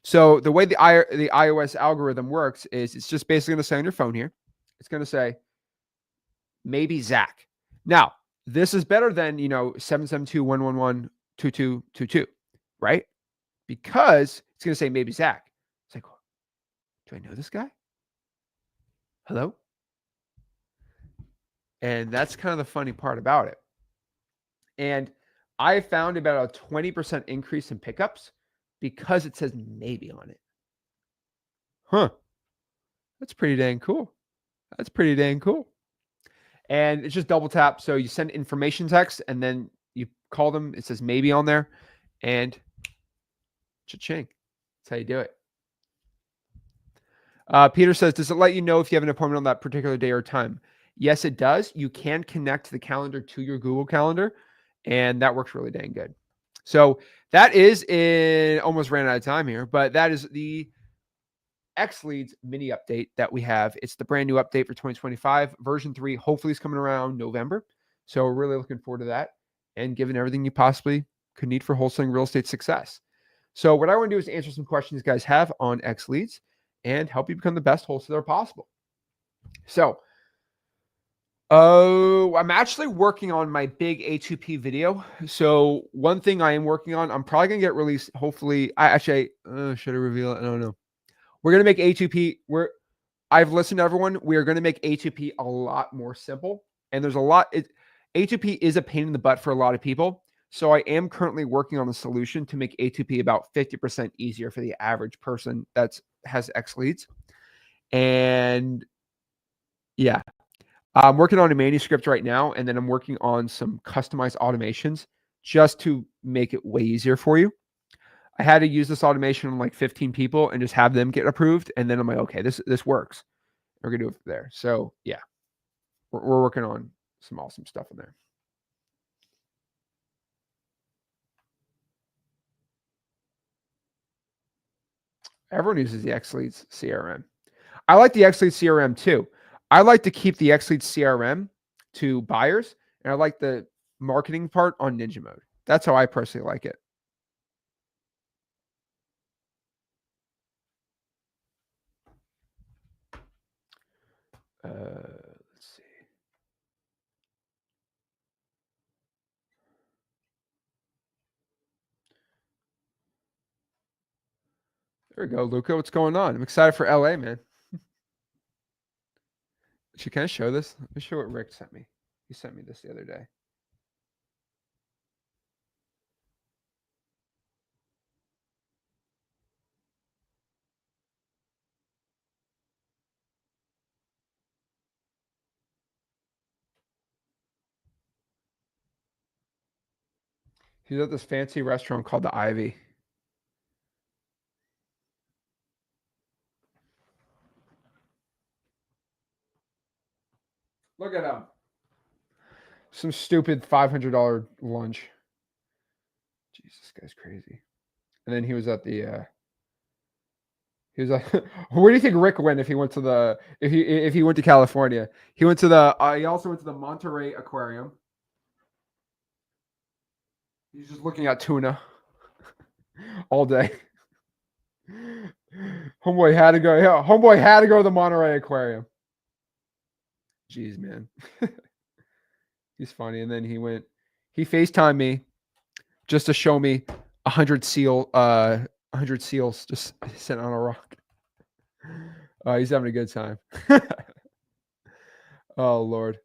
So the way the iOS algorithm works is it's just basically going to say on your phone here, it's going to say, maybe Zach. Now, this is better than, 772-111-2222, right? Because it's going to say maybe Zach. It's like, do I know this guy? Hello? And that's kind of the funny part about it. And I found about a 20% increase in pickups because it says maybe on it. Huh. That's pretty dang cool. And it's just double tap. So you send information text and then you call them. It says maybe on there and cha-ching. That's how you do it. Peter says, does it let you know if you have an appointment on that particular day or time? Yes, it does. You can connect the calendar to your Google Calendar, and that works really dang good. So that is almost ran out of time here, but that is the XLeads mini update that we have. It's the brand new update for 2025. Version 3 hopefully is coming around November. So we're really looking forward to that and given everything you possibly could need for wholesaling real estate success. So what I want to do is answer some questions you guys have on XLeads and help you become the best wholesaler possible. So I'm actually working on my big A2P video. So one thing I am working on, I'm probably going to get released. Hopefully, should I reveal it? I don't know. We're going to make A2P. I've listened to everyone. We are going to make A2P a lot more simple. And there's a lot. A2P is a pain in the butt for a lot of people. So I am currently working on the solution to make A2P about 50% easier for the average person that has XLeads. And yeah, I'm working on a manuscript right now, and then I'm working on some customized automations just to make it way easier for you. I had to use this automation on like 15 people and just have them get approved. And then I'm like, okay, this works. We're going to do it there. So yeah, we're working on some awesome stuff in there. Everyone uses the XLeads CRM. I like the XLeads CRM too. I like to keep the XLeads CRM to buyers, and I like the marketing part on Ninja mode. That's how I personally like it. Let's see. There we go, Luca. What's going on? I'm excited for LA, man. Can I show this? Let me show what Rick sent me. He sent me this the other day. He's at this fancy restaurant called the Ivy. Look at him. Some stupid $500 lunch. Jesus, this guy's crazy. And then he was at the he was like, where do you think Rick went if he went to the if he went to California? He went to the he also went to the Monterey Aquarium. He's just looking at tuna all day. Homeboy had to go. Yeah, homeboy had to go to the Monterey Aquarium. Jeez, man. He's funny. And then he FaceTimed me just to show me 100 seals just sitting on a rock. He's having a good time. Oh Lord.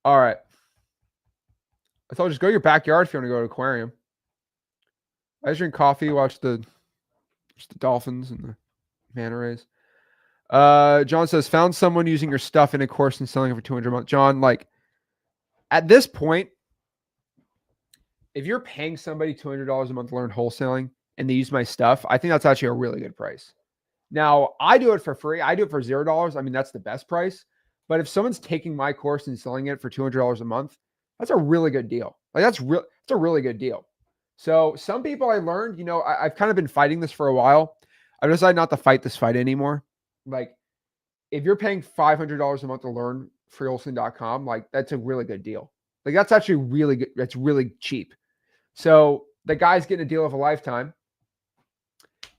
All right. I thought just go to your backyard if you want to go to an aquarium. I just drink coffee, watch the dolphins and the manta rays. John says, found someone using your stuff in a course and selling it for $200 a month. John, like at this point, if you're paying somebody $200 a month to learn wholesaling and they use my stuff, I think that's actually a really good price. Now, I do it for free. I do it for $0. I mean, that's the best price. But if someone's taking my course and selling it for $200 a month, that's a really good deal. Like it's a really good deal. So some people I learned, you know, I've kind of been fighting this for a while. I've decided not to fight this fight anymore. Like if you're paying $500 a month to learn freewholesaling.com, like that's a really good deal. Like that's actually really good. That's really cheap. So the guy's getting a deal of a lifetime.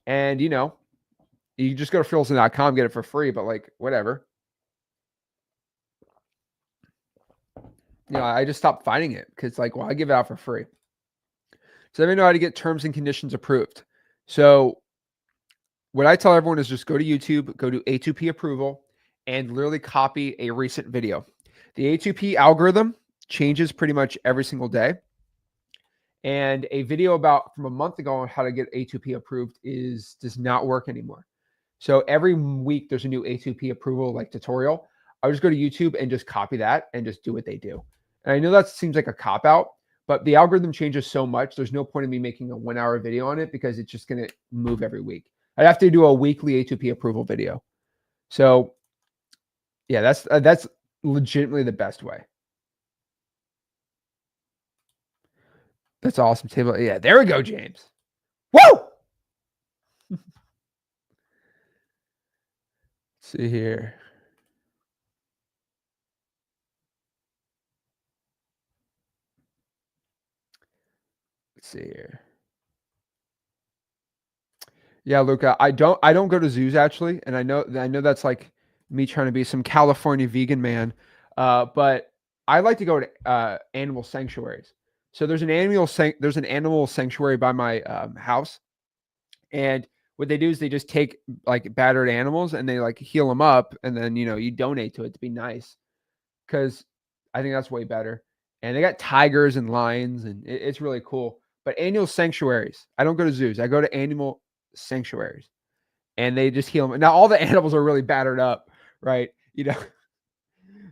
And, you know, you just go to freewholesaling.com, get it for free, but like whatever. You know, I just stopped fighting it because like, well, I give it out for free. So let me know how to get terms and conditions approved. So what I tell everyone is just go to YouTube, go to A2P approval, and literally copy a recent video. The A2P algorithm changes pretty much every single day. And a video from a month ago on how to get A2P approved does not work anymore. So every week there's a new A2P approval like tutorial. I would just go to YouTube and just copy that and just do what they do. And I know that seems like a cop out, but the algorithm changes so much. There's no point in me making a 1 hour video on it because it's just going to move every week. I'd have to do a weekly A2P approval video. So yeah, that's legitimately the best way. That's awesome. Table. Yeah, there we go, James. Woo! see here. Let's see here. Yeah, Luca, I don't go to zoos actually, and I know that's like me trying to be some California vegan man, but I like to go to animal sanctuaries. So there's an animal sanctuary by my house, and what they do is they just take like battered animals and they like heal them up, and then you donate to it to be nice because I think that's way better. And they got tigers and lions, and it's really cool. But annual sanctuaries, I don't go to zoos. I go to animal sanctuaries and they just heal them. Now all the animals are really battered up, right?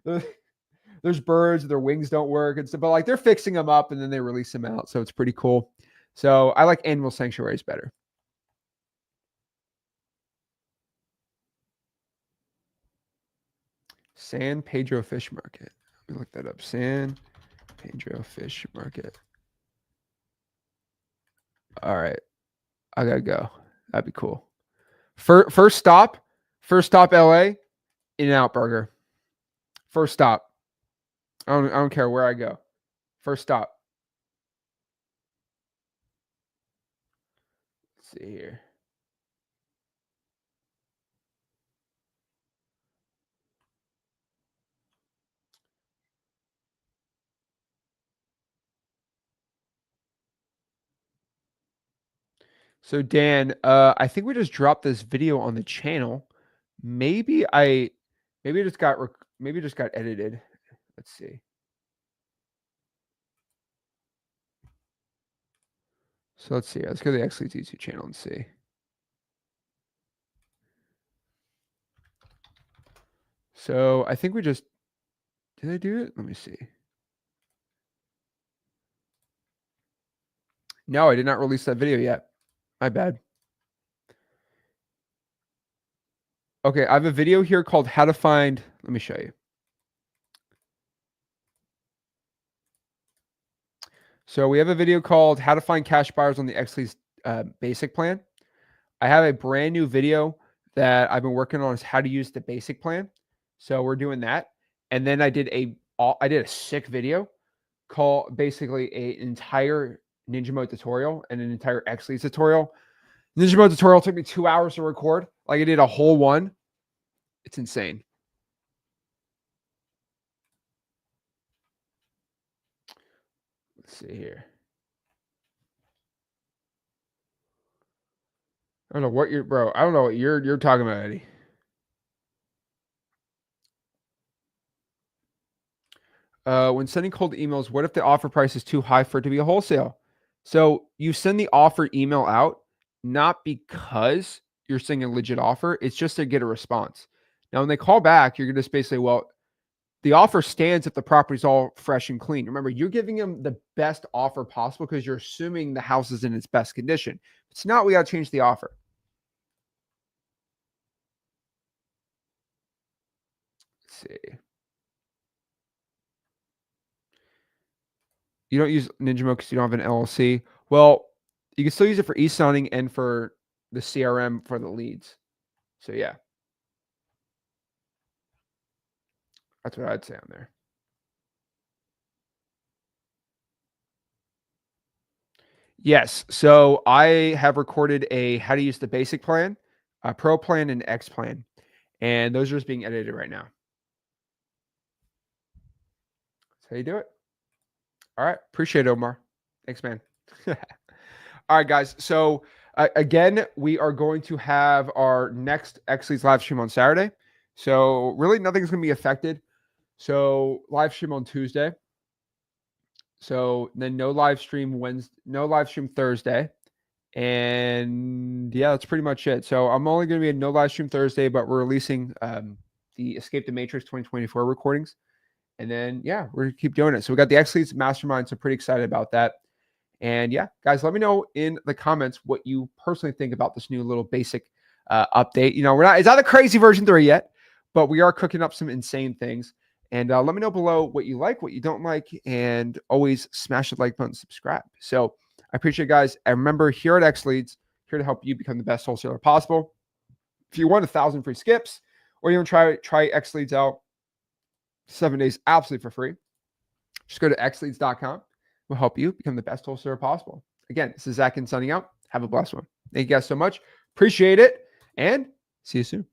There's birds, their wings don't work, and stuff, but like they're fixing them up and then they release them out, so it's pretty cool. So I like animal sanctuaries better. San Pedro Fish Market. Let me look that up. San Pedro Fish Market. All right, I gotta go. That'd be cool. First stop, LA, In-N-Out Burger. First stop. I don't care where I go. First stop. Let's see here. So Dan, I think we just dropped this video on the channel. Maybe I maybe it just got maybe it just got edited. Let's see. So let's see. Let's go to the XLeads YouTube channel and see. So I think we just did I do it? Let me see. No, I did not release that video yet. My bad. Okay, I have a video here called how to find. Let me show you. So we have a video called how to find cash buyers on the XLeads basic plan. I have a brand new video that I've been working on is how to use the basic plan. So we're doing that. And then I did a sick video called basically an entire Ninja Mode tutorial and an entire XLeads tutorial. Ninja Mode tutorial took me 2 hours to record. Like I did a whole one. It's insane. Let's see here. I don't know what I don't know what you're talking about, Eddie. When sending cold emails, what if the offer price is too high for it to be a wholesale? So you send the offer email out, not because you're sending a legit offer, it's just to get a response. Now, when they call back, you're going to just basically, well, the offer stands if the property's all fresh and clean. Remember, you're giving them the best offer possible because you're assuming the house is in its best condition. If it's not, we got to change the offer. Let's see. You don't use Ninja Mode because you don't have an LLC. Well, you can still use it for e-signing and for the CRM for the leads. So yeah, that's what I'd say on there. Yes. So I have recorded a how to use the basic plan, a pro plan, and X plan. And those are just being edited right now. That's how you do it. All right. Appreciate it, Omar. Thanks, man. All right, guys. So again, we are going to have our next XLeads live stream on Saturday. So really nothing's going to be affected. So live stream on Tuesday. So then no live stream Wednesday, no live stream Thursday. And yeah, that's pretty much it. So I'm only going to be a no live stream Thursday, but we're releasing the Escape the Matrix 2024 recordings. And then, yeah, we're going to keep doing it. So we got the XLeads Mastermind. So pretty excited about that. And yeah, guys, let me know in the comments what you personally think about this new little basic update. It's not a crazy version 3 yet, but we are cooking up some insane things. And let me know below what you like, what you don't like, and always smash the like button, subscribe. So I appreciate it, guys. And remember, here at XLeads, here to help you become the best wholesaler possible. If you want 1,000 free skips or even try XLeads out 7 days absolutely for free, just go to XLeads.com. We'll help you become the best wholesaler possible. Again, this is Zach and signing out. Have a blessed one. Thank you guys so much. Appreciate it, and see you soon.